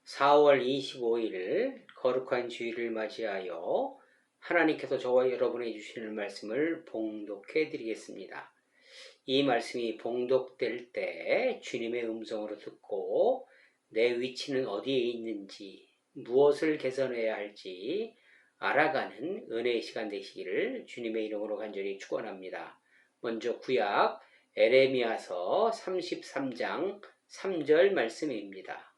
4월 25일 거룩한 주일을 맞이하여 하나님께서 저와 여러분에게 주시는 말씀을 봉독해 드리겠습니다. 이 말씀이 봉독될 때 주님의 음성으로 듣고 내 위치는 어디에 있는지, 무엇을 개선해야 할지 알아가는 은혜의 시간 되시기를 주님의 이름으로 간절히 축원합니다. 먼저 구약 에레미야서 33장 3절 말씀입니다.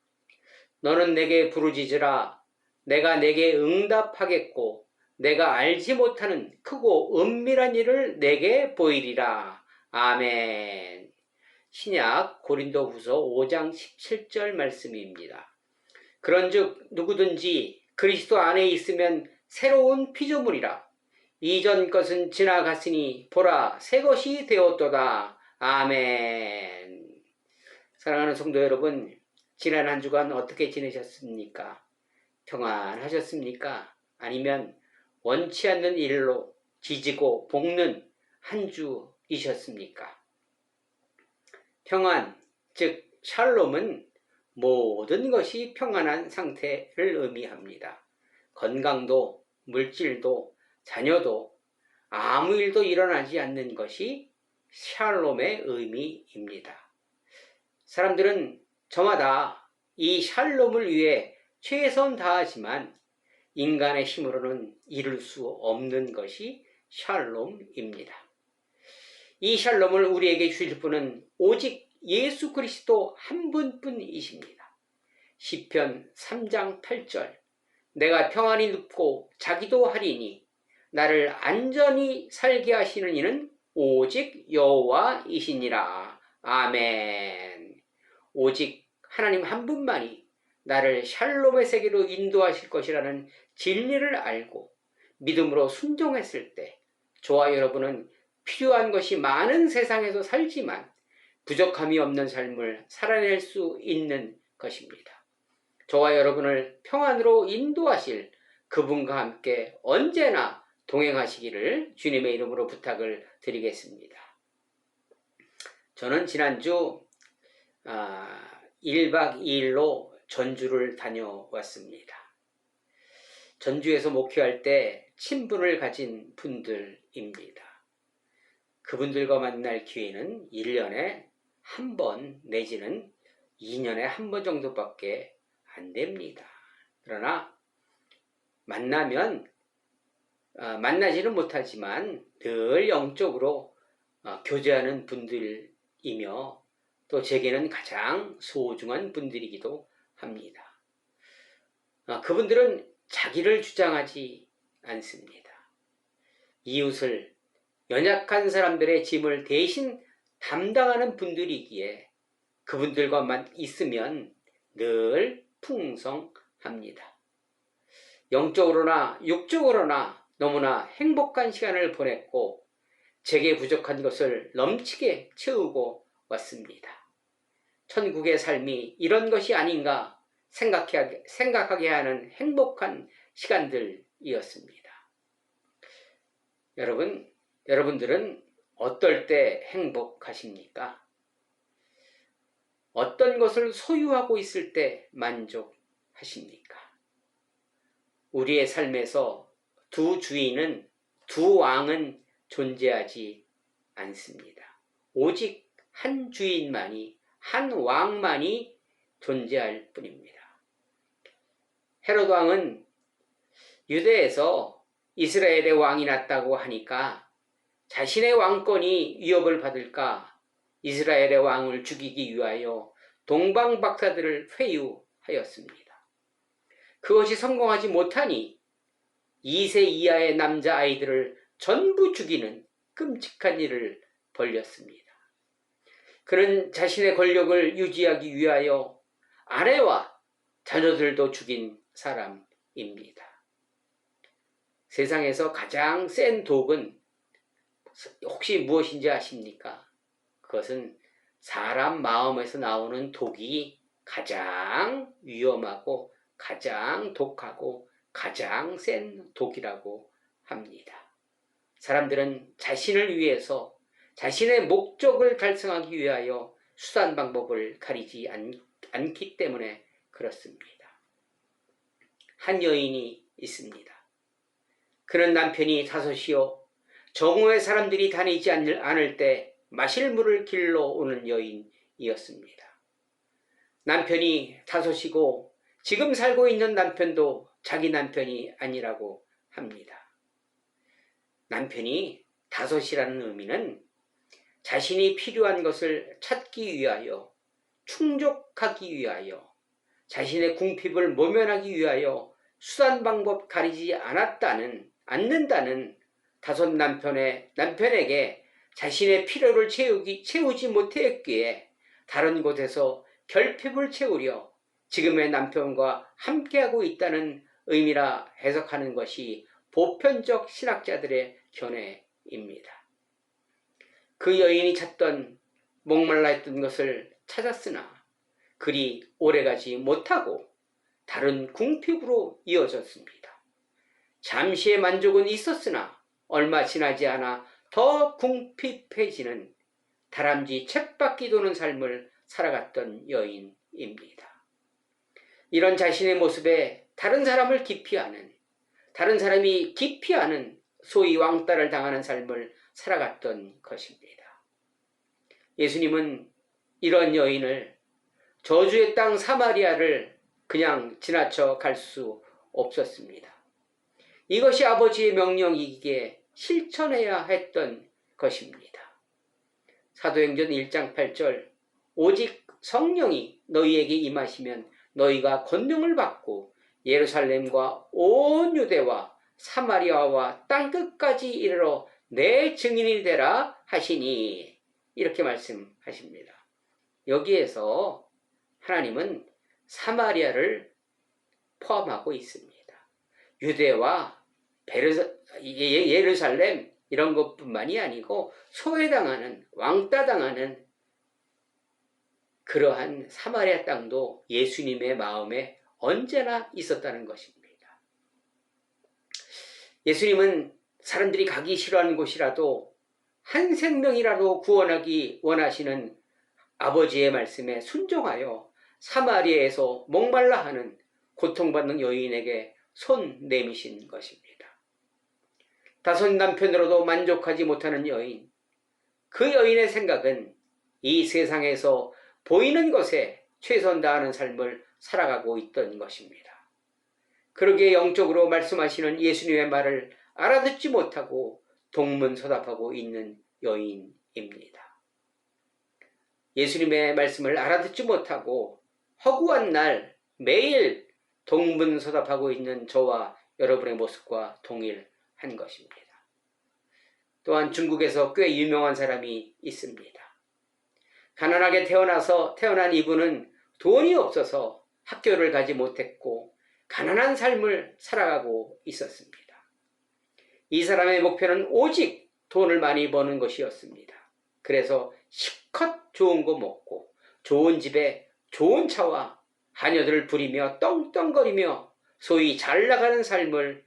너는 내게 부르짖으라. 내가 내게 응답하겠고 내가 알지 못하는 크고 은밀한 일을 내게 보이리라. 아멘. 신약 고린도후서 5장 17절 말씀입니다. 그런즉 누구든지 그리스도 안에 있으면 새로운 피조물이라. 이전 것은 지나갔으니 보라 새 것이 되었도다. 아멘. 사랑하는 성도 여러분, 지난 한 주간 어떻게 지내셨습니까? 평안하셨습니까? 아니면 원치 않는 일로 지지고 볶는 한 주이셨습니까? 평안, 즉 샬롬은 모든 것이 평안한 상태를 의미합니다. 건강도, 물질도, 자녀도, 아무 일도 일어나지 않는 것이 샬롬의 의미입니다. 사람들은 저마다 이 샬롬을 위해 최선 다하지만 인간의 힘으로는 이룰 수 없는 것이 샬롬입니다. 이 샬롬을 우리에게 주실 분은 오직 예수 그리스도 한 분뿐이십니다. 시편 3장 8절 내가 평안히 눕고 자기도 하리니 나를 안전히 살게 하시는 이는 오직 여호와이시니라. 아멘. 오직 하나님 한 분만이 나를 샬롬의 세계로 인도하실 것이라는 진리를 알고 믿음으로 순종했을 때 저와 여러분은 필요한 것이 많은 세상에서 살지만 부족함이 없는 삶을 살아낼 수 있는 것입니다. 저와 여러분을 평안으로 인도하실 그분과 함께 언제나 동행하시기를 주님의 이름으로 부탁을 드리겠습니다. 저는 지난주 1박 2일로 전주를 다녀왔습니다. 전주에서 목회할 때 친분을 가진 분들입니다. 그분들과 만날 기회는 1년에 한 번 내지는 2년에 한 번 정도밖에 안 됩니다. 그러나 만나지는 못하지만 늘 영적으로 교제하는 분들이며 또 제게는 가장 소중한 분들이기도 합니다. 그분들은 자기를 주장하지 않습니다. 이웃을, 연약한 사람들의 짐을 대신 담당하는 분들이기에 그분들과만 있으면 늘 풍성합니다. 영적으로나 육적으로나 너무나 행복한 시간을 보냈고 제게 부족한 것을 넘치게 채우고 왔습니다. 천국의 삶이 이런 것이 아닌가 생각하게 하는 행복한 시간들이었습니다. 여러분들은 어떨 때 행복하십니까? 어떤 것을 소유하고 있을 때 만족하십니까? 우리의 삶에서 두 주인은, 두 왕은 존재하지 않습니다. 오직 한 주인만이, 한 왕만이 존재할 뿐입니다. 헤롯 왕은 유대에서 이스라엘의 왕이 났다고 하니까 자신의 왕권이 위협을 받을까 이스라엘의 왕을 죽이기 위하여 동방박사들을 회유하였습니다. 그것이 성공하지 못하니 2세 이하의 남자아이들을 전부 죽이는 끔찍한 일을 벌였습니다. 그는 자신의 권력을 유지하기 위하여 아내와 자녀들도 죽인 사람입니다. 세상에서 가장 센 독은 혹시 무엇인지 아십니까? 그것은 사람 마음에서 나오는 독이 가장 위험하고 가장 독하고 가장 센 독이라고 합니다. 사람들은 자신을 위해서 자신의 목적을 달성하기 위하여 수단 방법을 가리지 않기 때문에 그렇습니다. 한 여인이 있습니다. 그는 남편이 다섯이요 정오에 사람들이 다니지 않을 때 마실 물을 길러 오는 여인이었습니다. 남편이 다섯이고 지금 살고 있는 남편도 자기 남편이 아니라고 합니다. 남편이 다섯이라는 의미는 자신이 필요한 것을 찾기 위하여, 충족하기 위하여, 자신의 궁핍을 모면하기 위하여 수단 방법 가리지 않는다는 다섯 남편에게 자신의 필요를 채우지 못했기에 다른 곳에서 결핍을 채우려 지금의 남편과 함께하고 있다는 의미라 해석하는 것이 보편적 신학자들의 견해입니다. 그 여인이 찾던 목말라 했던 것을 찾았으나 그리 오래가지 못하고 다른 궁핍으로 이어졌습니다. 잠시의 만족은 있었으나 얼마 지나지 않아 더 궁핍해지는 다람쥐 쳇바퀴 도는 삶을 살아갔던 여인입니다. 이런 자신의 모습에 다른 사람이 기피 아는 소위 왕따를 당하는 삶을 살아갔던 것입니다. 예수님은 이런 여인을 저주의 땅 사마리아를 그냥 지나쳐 갈 수 없었습니다. 이것이 아버지의 명령이기에 실천해야 했던 것입니다. 사도행전 1장 8절 오직 성령이 너희에게 임하시면 너희가 권능을 받고 예루살렘과 온 유대와 사마리아와 땅끝까지 이르러 내 증인이 되라 하시니 이렇게 말씀하십니다. 여기에서 하나님은 사마리아를 포함하고 있습니다. 유대와 예루살렘 이런 것뿐만이 아니고 소외당하는 왕따당하는 그러한 사마리아 땅도 예수님의 마음에 언제나 있었다는 것입니다. 예수님은 사람들이 가기 싫어하는 곳이라도 한 생명이라도 구원하기 원하시는 아버지의 말씀에 순종하여 사마리아에서 목말라 하는 고통받는 여인에게 손 내미신 것입니다. 다섯 남편으로도 만족하지 못하는 여인, 그 여인의 생각은 이 세상에서 보이는 것에 최선 다하는 삶을 살아가고 있던 것입니다. 그러기에 영적으로 말씀하시는 예수님의 말을 알아듣지 못하고 동문서답하고 있는 여인입니다. 예수님의 말씀을 알아듣지 못하고 허구한 날 매일 동문서답하고 있는 저와 여러분의 모습과 동일한 것입니다. 또한 중국에서 꽤 유명한 사람이 있습니다. 가난하게 태어난 이분은 돈이 없어서 학교를 가지 못했고 가난한 삶을 살아가고 있었습니다. 이 사람의 목표는 오직 돈을 많이 버는 것이었습니다. 그래서 실컷 좋은 거 먹고 좋은 집에 좋은 차와 하녀들을 부리며 떵떵거리며 소위 잘 나가는 삶이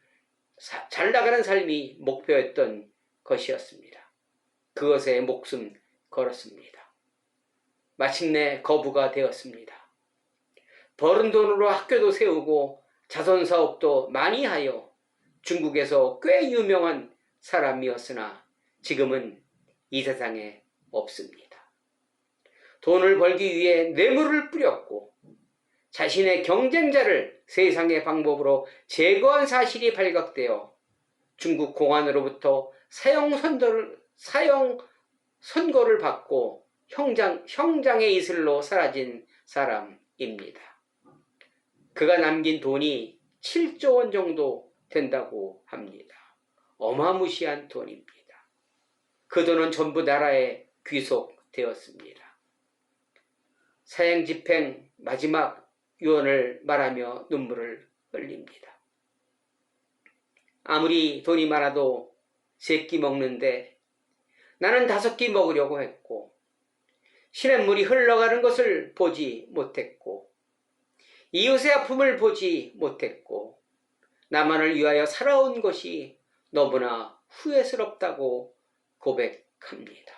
목표였던 것이었습니다. 그것에 목숨 걸었습니다. 마침내 거부가 되었습니다. 벌은 돈으로 학교도 세우고 자선사업도 많이 하여 중국에서 꽤 유명한 사람이었으나 지금은 이 세상에 없습니다. 돈을 벌기 위해 뇌물을 뿌렸고 자신의 경쟁자를 세상의 방법으로 제거한 사실이 발각되어 중국 공안으로부터 사형 선고를 받고 형장의 이슬로 사라진 사람입니다. 그가 남긴 돈이 7조 원 정도 된다고 합니다. 어마무시한 돈입니다. 그 돈은 전부 나라에 귀속되었습니다. 사형 집행 마지막 유언을 말하며 눈물을 흘립니다. 아무리 돈이 많아도 3끼 먹는데 나는 5끼 먹으려고 했고 시냇물이 흘러가는 것을 보지 못했고 이웃의 아픔을 보지 못했고 나만을 위하여 살아온 것이 너무나 후회스럽다고 고백합니다.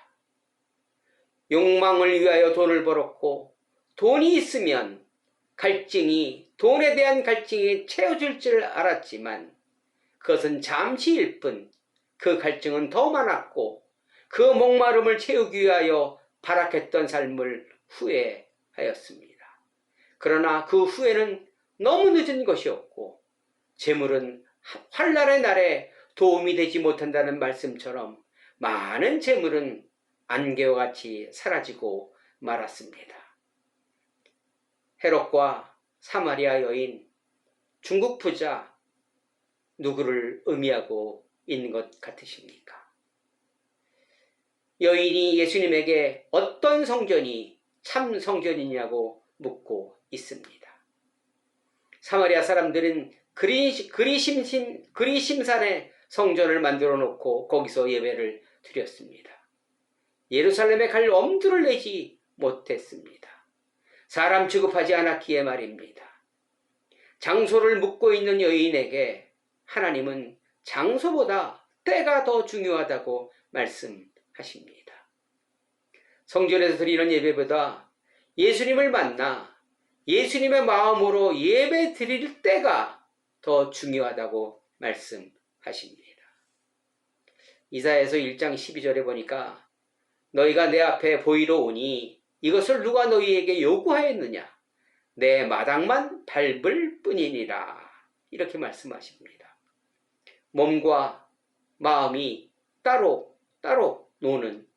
욕망을 위하여 돈을 벌었고 돈이 있으면 갈증이 돈에 대한 갈증이 채워질 줄 알았지만 그것은 잠시일 뿐 그 갈증은 더 많았고 그 목마름을 채우기 위하여 발악했던 삶을 후회하였습니다. 그러나 그 후회는 너무 늦은 것이었고 재물은 환난의 날에 도움이 되지 못한다는 말씀처럼 많은 재물은 안개와 같이 사라지고 말았습니다. 헤롯과 사마리아 여인, 중국 부자, 누구를 의미하고 있는 것 같으십니까? 여인이 예수님에게 어떤 성전이 참 성전이냐고 묻고 있습니다. 사마리아 사람들은 그리심산에 성전을 만들어 놓고 거기서 예배를 드렸습니다. 예루살렘에 갈 엄두를 내지 못했습니다. 사람 취급하지 않았기에 말입니다. 장소를 묻고 있는 여인에게 하나님은 장소보다 때가 더 중요하다고 말씀하십니다. 성전에서 드리는 예배보다 예수님을 만나 예수님의 마음으로 예배 드릴 때가 더 중요하다고 말씀하십니다. 이사야서 1장 12절에 보니까 너희가 내 앞에 보이러 오니 이것을 누가 너희에게 요구하였느냐? 내 마당만 밟을 뿐이니라. 이렇게 말씀하십니다. 몸과 마음이 따로 노는,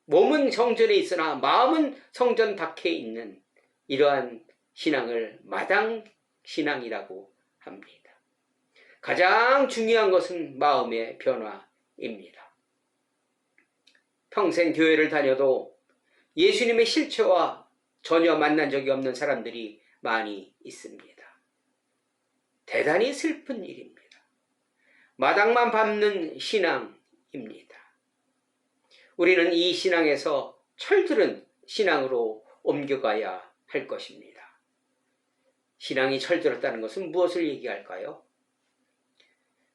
몸은 성전에 있으나 마음은 성전 밖에 있는 이러한 신앙을 마당 신앙이라고 합니다. 가장 중요한 것은 마음의 변화입니다. 평생 교회를 다녀도 예수님의 실체와 전혀 만난 적이 없는 사람들이 많이 있습니다. 대단히 슬픈 일입니다. 마당만 밟는 신앙입니다. 우리는 이 신앙에서 철들은 신앙으로 옮겨가야 할 것입니다. 신앙이 철들었다는 것은 무엇을 얘기할까요?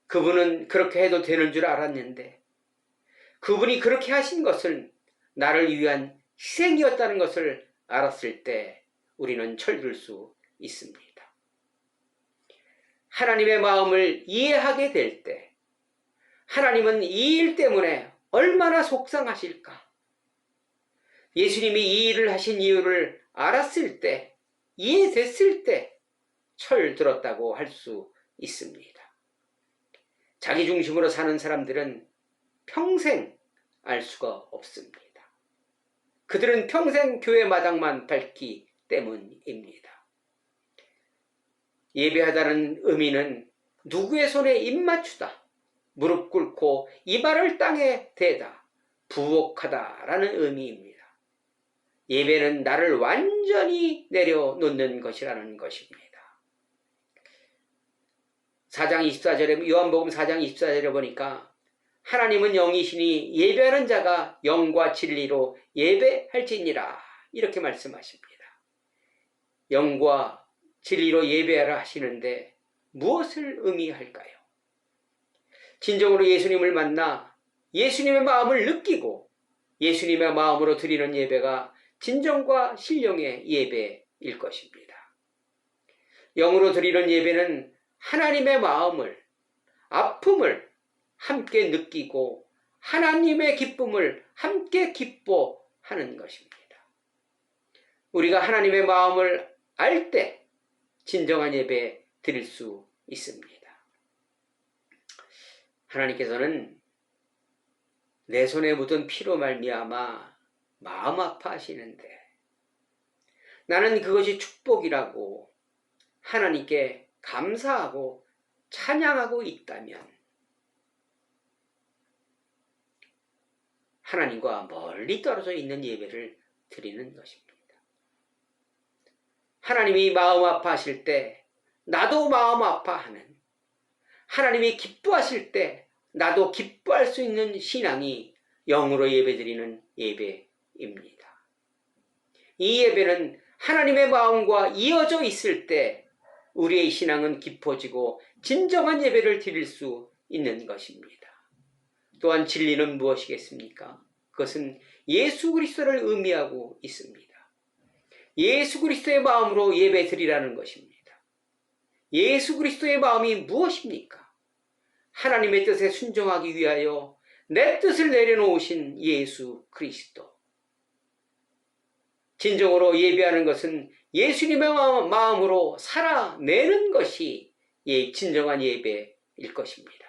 그분은 그렇게 해도 되는 줄 알았는데 그분이 그렇게 하신 것은 나를 위한 희생이었다는 것을 알았을 때 우리는 철들 수 있습니다. 하나님의 마음을 이해하게 될 때 하나님은 이 일 때문에 얼마나 속상하실까? 예수님이 이 일을 하신 이유를 알았을 때, 이해됐을 때 철들었다고 할 수 있습니다. 자기 중심으로 사는 사람들은 평생 알 수가 없습니다. 그들은 평생 교회 마당만 밟기 때문입니다. 예배하다는 의미는 누구의 손에 입 맞추다, 무릎 꿇고 이발을 땅에 대다, 부옥하다라는 의미입니다. 예배는 나를 완전히 내려놓는 것이라는 것입니다. 4장 24절에 요한복음 4장 24절에 보니까 하나님은 영이시니 예배하는 자가 영과 진리로 예배할지니라 이렇게 말씀하십니다. 영과 진리로 예배하라 하시는데 무엇을 의미할까요? 진정으로 예수님을 만나 예수님의 마음을 느끼고 예수님의 마음으로 드리는 예배가 진정과 신령의 예배일 것입니다. 영으로 드리는 예배는 하나님의 마음을, 아픔을 함께 느끼고 하나님의 기쁨을 함께 기뻐하는 것입니다. 우리가 하나님의 마음을 알 때 진정한 예배 드릴 수 있습니다. 하나님께서는 내 손에 묻은 피로 말미암아 마음 아파하시는데 나는 그것이 축복이라고 하나님께 감사하고 찬양하고 있다면 하나님과 멀리 떨어져 있는 예배를 드리는 것입니다. 하나님이 마음 아파하실 때 나도 마음 아파하는, 하나님이 기뻐하실 때 나도 기뻐할 수 있는 신앙이 영으로 예배드리는 예배입니다. 이 예배는 하나님의 마음과 이어져 있을 때 우리의 신앙은 깊어지고 진정한 예배를 드릴 수 있는 것입니다. 또한 진리는 무엇이겠습니까? 그것은 예수 그리스도를 의미하고 있습니다. 예수 그리스도의 마음으로 예배 드리라는 것입니다. 예수 그리스도의 마음이 무엇입니까? 하나님의 뜻에 순종하기 위하여 내 뜻을 내려놓으신 예수 그리스도. 진정으로 예배하는 것은 예수님의 마음으로 살아내는 것이 진정한 예배일 것입니다.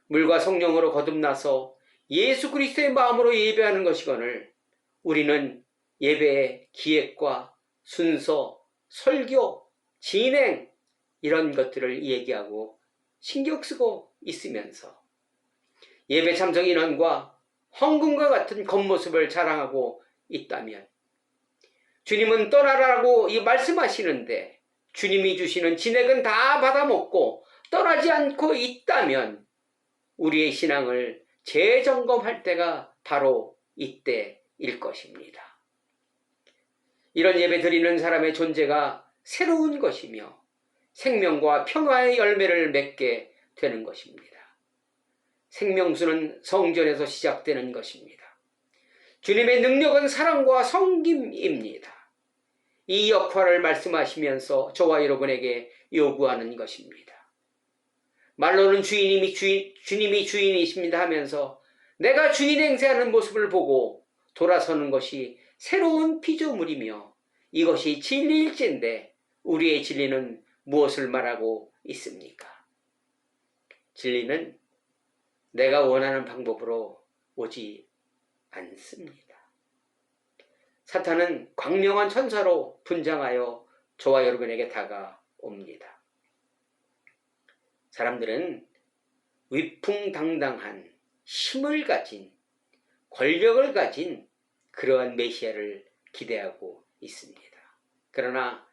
물과 성령으로 거듭나서 예수 그리스도의 마음으로 예배하는 것이거늘 우리는 예배의 기획과 순서, 설교, 진행 이런 것들을 얘기하고 신경 쓰고 있으면서 예배 참석 인원과 헌금과 같은 겉모습을 자랑하고 있다면 주님은 떠나라고 말씀하시는데 주님이 주시는 진액은 다 받아먹고 떠나지 않고 있다면 우리의 신앙을 재점검할 때가 바로 이때일 것입니다. 이런 예배 드리는 사람의 존재가 새로운 것이며 생명과 평화의 열매를 맺게 되는 것입니다. 생명수는 성전에서 시작되는 것입니다. 주님의 능력은 사랑과 섬김입니다. 이 역할을 말씀하시면서 저와 여러분에게 요구하는 것입니다. 말로는 주님이 주인이십니다 하면서 내가 주인 행세하는 모습을 보고 돌아서는 것이 새로운 피조물이며 이것이 진리일진데 우리의 진리는 무엇을 말하고 있습니까? 진리는 내가 원하는 방법으로 오지 않습니다. 사탄은 광명한 천사로 분장하여 저와 여러분에게 다가옵니다. 사람들은 위풍당당한 힘을 가진 권력을 가진 그러한 메시아를 기대하고 있습니다. 그러나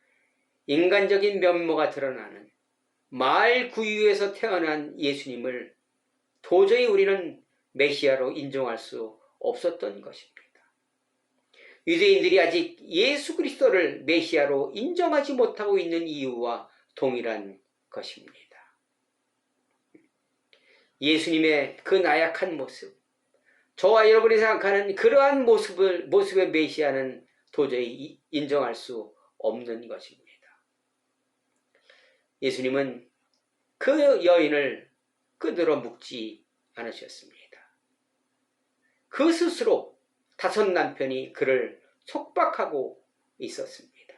인간적인 면모가 드러나는 마을 구유에서 태어난 예수님을 도저히 우리는 메시아로 인정할 수 없었던 것입니다. 유대인들이 아직 예수 그리스도를 메시아로 인정하지 못하고 있는 이유와 동일한 것입니다. 예수님의 그 나약한 모습, 저와 여러분이 생각하는 그러한 모습의 메시아는 도저히 인정할 수 없는 것입니다. 예수님은 그 여인을 끈으로 묶지 않으셨습니다. 그 스스로 5 남편이 그를 속박하고 있었습니다.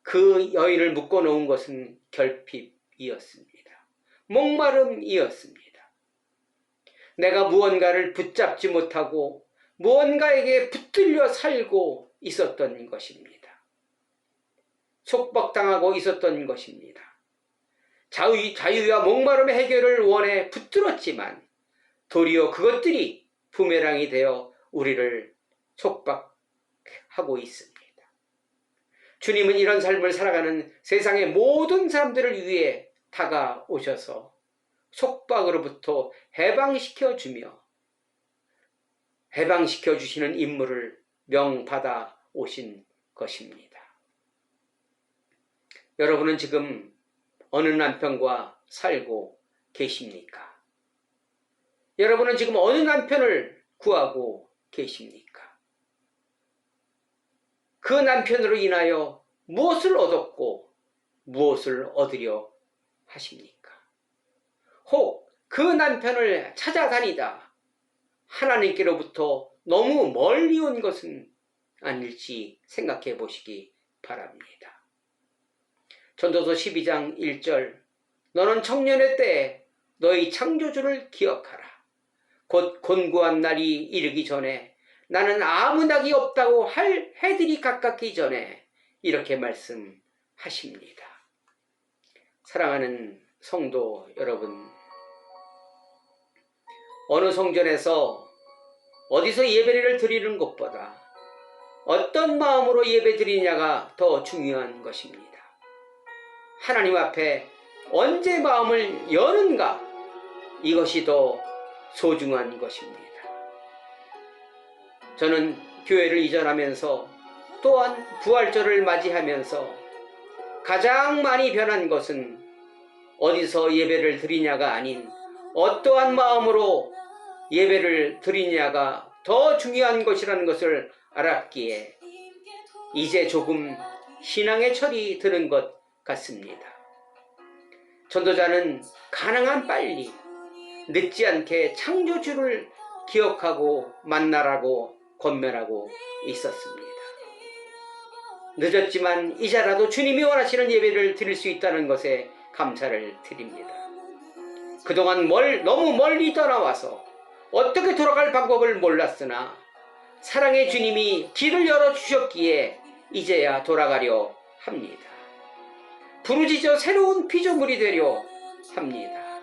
그 여인을 묶어놓은 것은 결핍이었습니다. 목마름이었습니다. 내가 무언가를 붙잡지 못하고 무언가에게 붙들려 살고 있었던 것입니다. 속박당하고 있었던 것입니다. 자유와 목마름의 해결을 원해 붙들었지만 도리어 그것들이 부메랑이 되어 우리를 속박하고 있습니다. 주님은 이런 삶을 살아가는 세상의 모든 사람들을 위해 다가오셔서 속박으로부터 해방시켜 주시는 임무를 명받아 오신 것입니다. 여러분은 지금 어느 남편과 살고 계십니까? 여러분은 지금 어느 남편을 구하고 계십니까? 그 남편으로 인하여 무엇을 얻었고 무엇을 얻으려 하십니까? 혹 그 남편을 찾아다니다 하나님께로부터 너무 멀리 온 것은 아닐지 생각해 보시기 바랍니다. 전도서 12장 1절 너는 청년의 때에 너희 창조주를 기억하라. 곧 곤고한 날이 이르기 전에 나는 아무 낙이 없다고 할 해들이 가깝기 전에 이렇게 말씀하십니다. 사랑하는 성도 여러분, 어느 성전에서 어디서 예배를 드리는 것보다 어떤 마음으로 예배 드리냐가 더 중요한 것입니다. 하나님 앞에 언제 마음을 여는가, 이것이 더 소중한 것입니다. 저는 교회를 이전하면서 또한 부활절을 맞이하면서 가장 많이 변한 것은 어디서 예배를 드리냐가 아닌 어떠한 마음으로 예배를 드리냐가 더 중요한 것이라는 것을 알았기에 이제 조금 신앙의 철이 드는 것 같습니다. 전도자는 가능한 빨리 늦지 않게 창조주를 기억하고 만나라고 권면하고 있었습니다. 늦었지만 이제라도 주님이 원하시는 예배를 드릴 수 있다는 것에 감사를 드립니다. 그동안 너무 멀리 떠나와서 어떻게 돌아갈 방법을 몰랐으나 사랑의 주님이 길을 열어주셨기에 이제야 돌아가려 합니다. 부르짖어 새로운 피조물이 되려 합니다.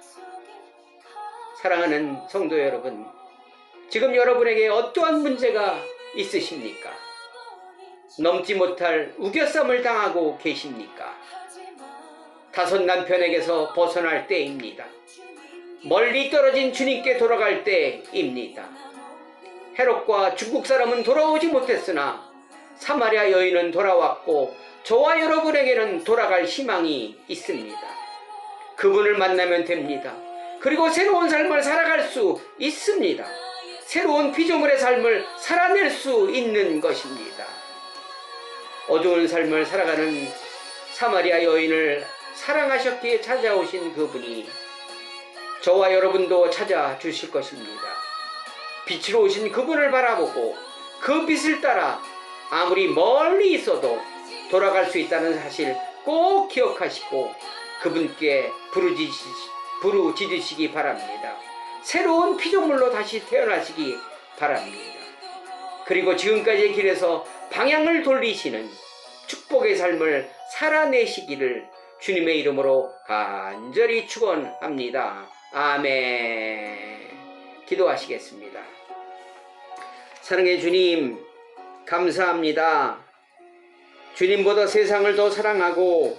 사랑하는 성도 여러분, 지금 여러분에게 어떠한 문제가 있으십니까? 넘지 못할 우겨쌈을 당하고 계십니까? 다섯 남편에게서 벗어날 때입니다. 멀리 떨어진 주님께 돌아갈 때입니다. 헤롯과 중국 사람은 돌아오지 못했으나 사마리아 여인은 돌아왔고 저와 여러분에게는 돌아갈 희망이 있습니다. 그분을 만나면 됩니다. 그리고 새로운 삶을 살아갈 수 있습니다. 새로운 피조물의 삶을 살아낼 수 있는 것입니다. 어두운 삶을 살아가는 사마리아 여인을 사랑하셨기에 찾아오신 그분이 저와 여러분도 찾아주실 것입니다. 빛으로 오신 그분을 바라보고 그 빛을 따라 아무리 멀리 있어도 돌아갈 수 있다는 사실 꼭 기억하시고 그분께 부르짖으시기 바랍니다. 새로운 피조물로 다시 태어나시기 바랍니다. 그리고 지금까지의 길에서 방향을 돌리시는 축복의 삶을 살아내시기를 주님의 이름으로 간절히 축원합니다. 아멘. 기도하시겠습니다. 사랑의 주님, 감사합니다. 주님보다 세상을 더 사랑하고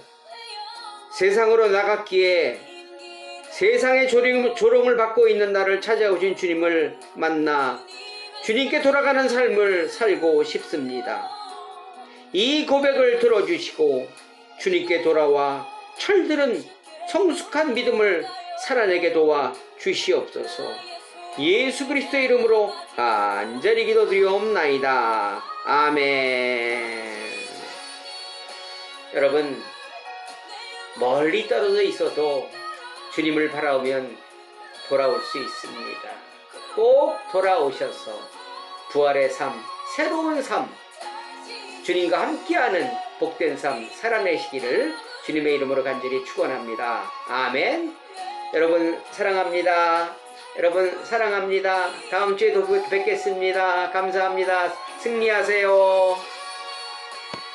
세상으로 나갔기에 세상의 조롱을 받고 있는 나를 찾아오신 주님을 만나 주님께 돌아가는 삶을 살고 싶습니다. 이 고백을 들어주시고 주님께 돌아와 철들은 성숙한 믿음을 살아내게 도와 주시옵소서. 예수 그리스도의 이름으로 간절히 기도드리옵나이다. 아멘. 여러분, 멀리 떨어져 있어도 주님을 바라보면 돌아올 수 있습니다. 꼭 돌아오셔서 부활의 삶, 새로운 삶, 주님과 함께하는 복된 삶 살아내시기를 주님의 이름으로 간절히 축원합니다. 아멘. 여러분 사랑합니다. 여러분 사랑합니다. 다음 주에 또 뵙겠습니다. 감사합니다. 승리하세요.